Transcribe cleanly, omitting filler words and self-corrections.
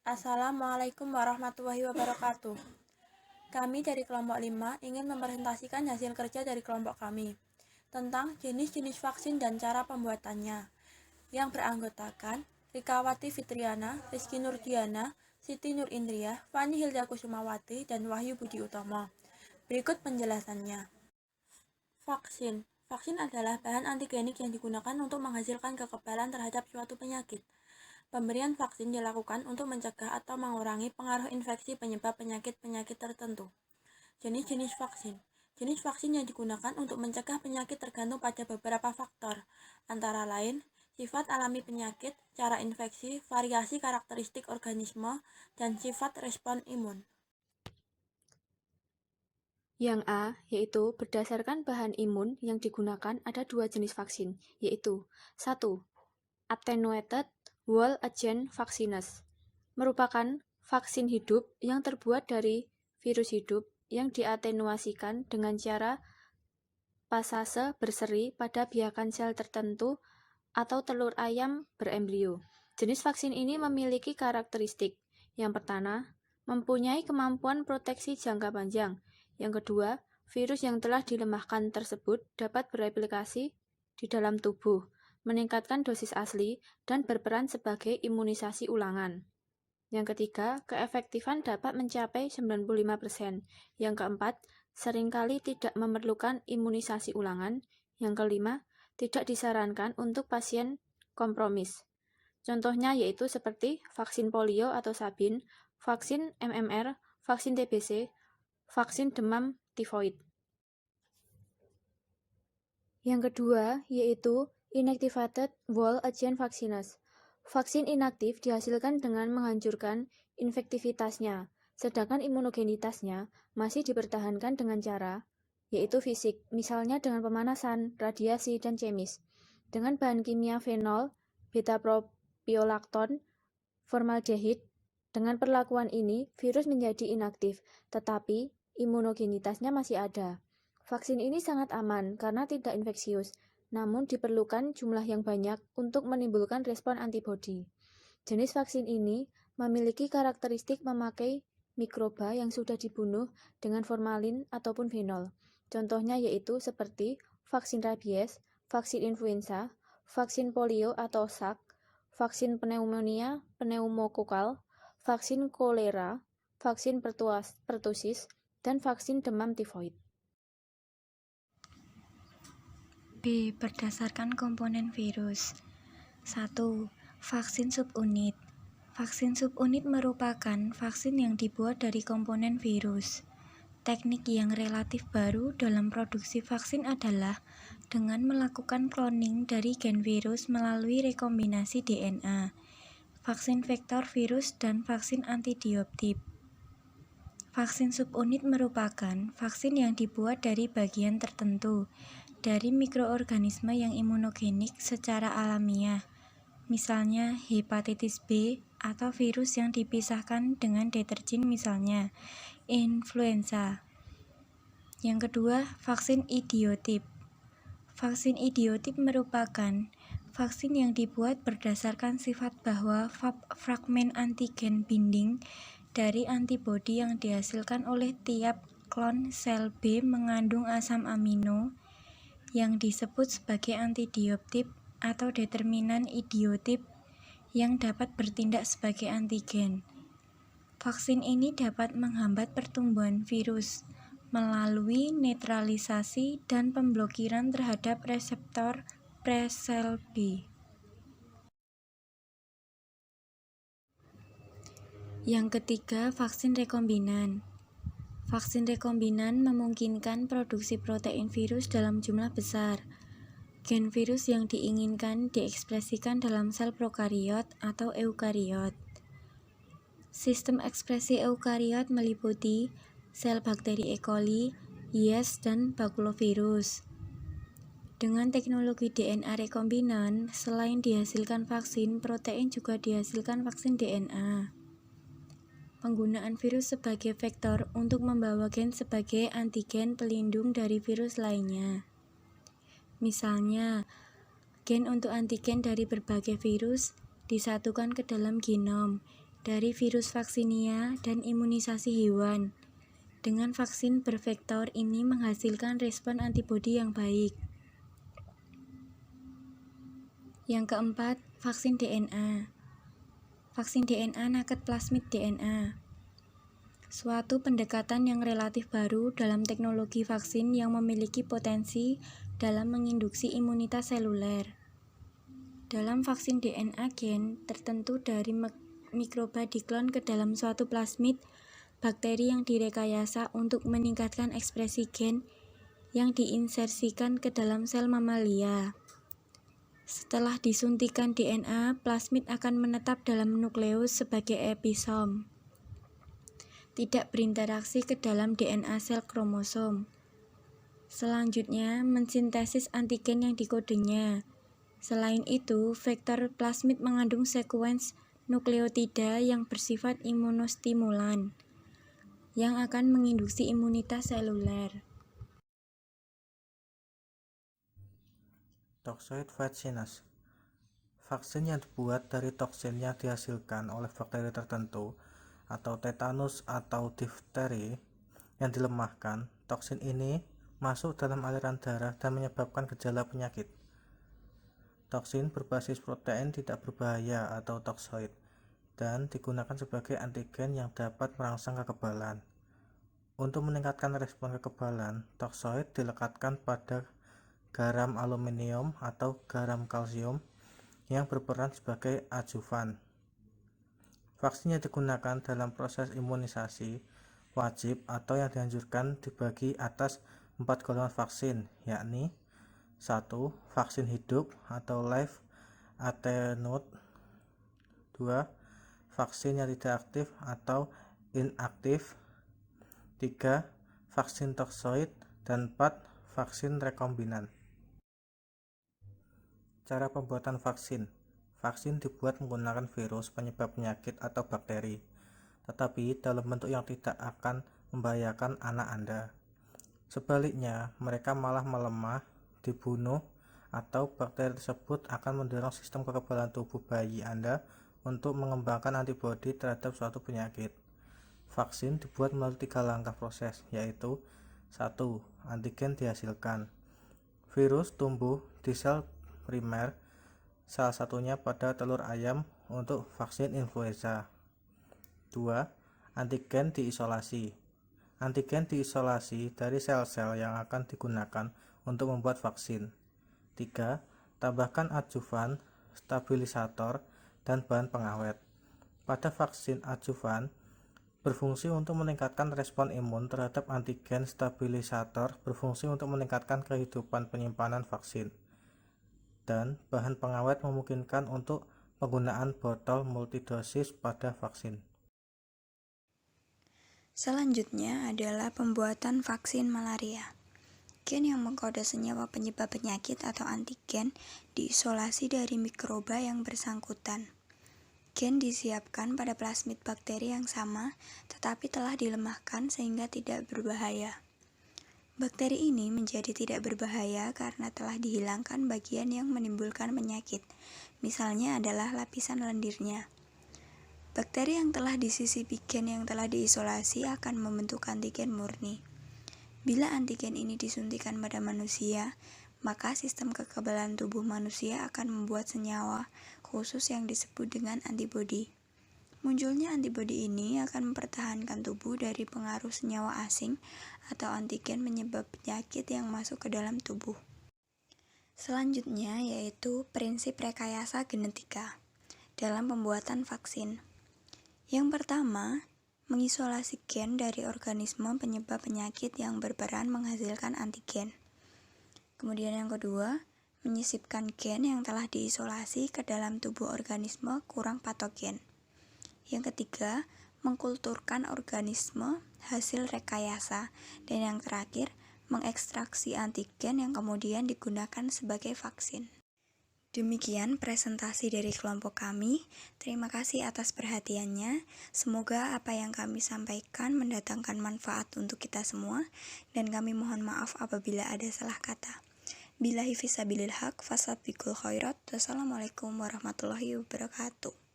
Assalamualaikum warahmatullahi wabarakatuh. Kami dari kelompok 5 ingin mempresentasikan hasil kerja dari kelompok kami tentang jenis-jenis vaksin dan cara pembuatannya yang beranggotakan Rikawati Fitriana, Rizky Nurdiana, Siti Nur Indriah, Fani Hilda Kusumawati, dan Wahyu Budi Utomo. Berikut penjelasannya. Vaksin adalah bahan antigenik yang digunakan untuk menghasilkan kekebalan terhadap suatu penyakit. Pemberian vaksin dilakukan untuk mencegah atau mengurangi pengaruh infeksi penyebab penyakit-penyakit tertentu. Jenis-jenis vaksin. Jenis vaksin yang digunakan untuk mencegah penyakit tergantung pada beberapa faktor, antara lain sifat alami penyakit, cara infeksi, variasi karakteristik organisme, dan sifat respon imun. Yang A, yaitu berdasarkan bahan imun yang digunakan ada dua jenis vaksin, yaitu 1. Attenuated Whole Agent Vaccines, merupakan vaksin hidup yang terbuat dari virus hidup yang diatenuasikan dengan cara pasase berseri pada biakan sel tertentu atau telur ayam berembrio. Jenis vaksin ini memiliki karakteristik. Yang pertama, mempunyai kemampuan proteksi jangka panjang. Yang kedua, virus yang telah dilemahkan tersebut dapat bereplikasi di dalam tubuh, meningkatkan dosis asli, dan berperan sebagai imunisasi ulangan. Yang ketiga, keefektifan dapat mencapai 95%. Yang keempat, seringkali tidak memerlukan imunisasi ulangan. Yang kelima, tidak disarankan untuk pasien kompromis. Contohnya yaitu seperti vaksin polio atau sabin, vaksin MMR, vaksin TBC, vaksin demam tifoid. Yang kedua yaitu inactivated whole agent vaccines. Vaksin inaktif dihasilkan dengan menghancurkan infektivitasnya, sedangkan imunogenitasnya masih dipertahankan dengan cara yaitu fisik, misalnya dengan pemanasan, radiasi, dan kemis. Dengan bahan kimia fenol, beta-propiolakton, formaldehid. Dengan perlakuan ini, virus menjadi inaktif, tetapi imunogenitasnya masih ada. Vaksin ini sangat aman karena tidak infeksius, namun diperlukan jumlah yang banyak untuk menimbulkan respon antibodi. Jenis vaksin ini memiliki karakteristik memakai mikroba yang sudah dibunuh dengan formalin ataupun fenol. Contohnya yaitu seperti vaksin rabies, vaksin influenza, vaksin polio atau SARS, vaksin pneumonia, pneumokokal, vaksin kolera, vaksin pertusis, dan vaksin demam tifoid. B. Berdasarkan komponen virus. 1. Vaksin subunit. Vaksin subunit merupakan vaksin yang dibuat dari komponen virus. Teknik yang relatif baru dalam produksi vaksin adalah dengan melakukan cloning dari gen virus melalui rekombinasi DNA, vaksin vektor virus, dan vaksin antidioptip. Vaksin subunit merupakan vaksin yang dibuat dari bagian tertentu dari mikroorganisme yang imunogenik secara alamiah, misalnya hepatitis B atau virus yang dipisahkan dengan deterjen misalnya influenza. Yang kedua, vaksin idiotip. Vaksin idiotip merupakan vaksin yang dibuat berdasarkan sifat bahwa fragmen antigen binding dari antibodi yang dihasilkan oleh tiap klon sel B mengandung asam amino yang disebut sebagai antidioptip atau determinan idiotip yang dapat bertindak sebagai antigen. Vaksin ini dapat menghambat pertumbuhan virus melalui netralisasi dan pemblokiran terhadap reseptor pre-sel B. Yang ketiga, vaksin rekombinan. Vaksin rekombinan memungkinkan produksi protein virus dalam jumlah besar. Gen virus yang diinginkan diekspresikan dalam sel prokariot atau eukariot. Sistem ekspresi eukariot meliputi sel bakteri E. coli, Yeast, dan bakulovirus. Dengan teknologi DNA rekombinan, selain dihasilkan vaksin, protein juga dihasilkan vaksin DNA. Penggunaan virus sebagai vektor untuk membawa gen sebagai antigen pelindung dari virus lainnya. Misalnya, gen untuk antigen dari berbagai virus disatukan ke dalam genom dari virus vaksinia dan imunisasi hewan. Dengan vaksin bervektor ini menghasilkan respon antibodi yang baik. Yang keempat, vaksin DNA. Vaksin DNA naked plasmid DNA. Suatu pendekatan yang relatif baru dalam teknologi vaksin yang memiliki potensi dalam menginduksi imunitas seluler. Dalam vaksin DNA, gen tertentu dari mikroba diklon ke dalam suatu plasmid bakteri yang direkayasa untuk meningkatkan ekspresi gen yang diinsersikan ke dalam sel mamalia. Setelah disuntikan DNA, plasmid akan menetap dalam nukleus sebagai episom, tidak berinteraksi ke dalam DNA sel kromosom. Selanjutnya, mensintesis antigen yang dikodenya. Selain itu, vektor plasmid mengandung sekuens nukleotida yang bersifat imunostimulan, yang akan menginduksi imunitas seluler. Toxoid vaccinus. Vaksin yang dibuat dari toksin yang dihasilkan oleh bakteri tertentu atau tetanus atau difteri yang dilemahkan. Toksin ini masuk dalam aliran darah dan menyebabkan gejala penyakit. Toksin berbasis protein tidak berbahaya atau toksoid dan digunakan sebagai antigen yang dapat merangsang kekebalan. Untuk meningkatkan respon kekebalan, toksoid dilekatkan pada garam aluminium atau garam kalsium yang berperan sebagai adjuvan. Vaksin yang digunakan dalam proses imunisasi wajib atau yang dianjurkan dibagi atas 4 golongan vaksin, yakni 1. Vaksin hidup atau live attenuate. 2. Vaksin yang tidak aktif atau inaktif. 3. Vaksin toksoid. Dan 4. Vaksin rekombinan. Cara pembuatan vaksin. Vaksin dibuat menggunakan virus penyebab penyakit atau bakteri, tetapi dalam bentuk yang tidak akan membahayakan anak Anda. Sebaliknya, mereka malah melemah, dibunuh, atau bakteri tersebut akan mendorong sistem kekebalan tubuh bayi Anda untuk mengembangkan antibodi terhadap suatu penyakit. Vaksin dibuat melalui 3 langkah proses, yaitu 1. Antigen dihasilkan. Virus tumbuh di sel primer, salah satunya pada telur ayam untuk vaksin influenza. 2. Antigen diisolasi. Antigen diisolasi dari sel-sel yang akan digunakan untuk membuat vaksin. 3. Tambahkan adjuvan, stabilisator, dan bahan pengawet. Pada vaksin adjuvan, berfungsi untuk meningkatkan respon imun terhadap antigen, stabilisator berfungsi untuk meningkatkan kehidupan penyimpanan vaksin. Dan bahan pengawet memungkinkan untuk penggunaan botol multidosis pada vaksin. Selanjutnya adalah pembuatan vaksin malaria. Gen yang mengkode senyawa penyebab penyakit atau antigen diisolasi dari mikroba yang bersangkutan. Gen disiapkan pada plasmid bakteri yang sama, tetapi telah dilemahkan sehingga tidak berbahaya. Bakteri ini menjadi tidak berbahaya karena telah dihilangkan bagian yang menimbulkan penyakit, misalnya adalah lapisan lendirnya. Bakteri yang telah disisipi gen yang telah diisolasi akan membentuk antigen murni. Bila antigen ini disuntikan pada manusia, maka sistem kekebalan tubuh manusia akan membuat senyawa khusus yang disebut dengan antibodi. Munculnya antibodi ini akan mempertahankan tubuh dari pengaruh senyawa asing atau antigen penyebab penyakit yang masuk ke dalam tubuh. Selanjutnya yaitu prinsip rekayasa genetika dalam pembuatan vaksin. Yang pertama, mengisolasi gen dari organisme penyebab penyakit yang berperan menghasilkan antigen. Kemudian yang kedua, menyisipkan gen yang telah diisolasi ke dalam tubuh organisme kurang patogen. Yang ketiga, mengkulturkan organisme hasil rekayasa. Dan yang terakhir, mengekstraksi antigen yang kemudian digunakan sebagai vaksin. Demikian presentasi dari kelompok kami. Terima kasih atas perhatiannya. Semoga apa yang kami sampaikan mendatangkan manfaat untuk kita semua, dan kami mohon maaf apabila ada salah kata. Billahi fisabilil haq, fasabiqul khairat. Wassalamualaikum warahmatullahi wabarakatuh.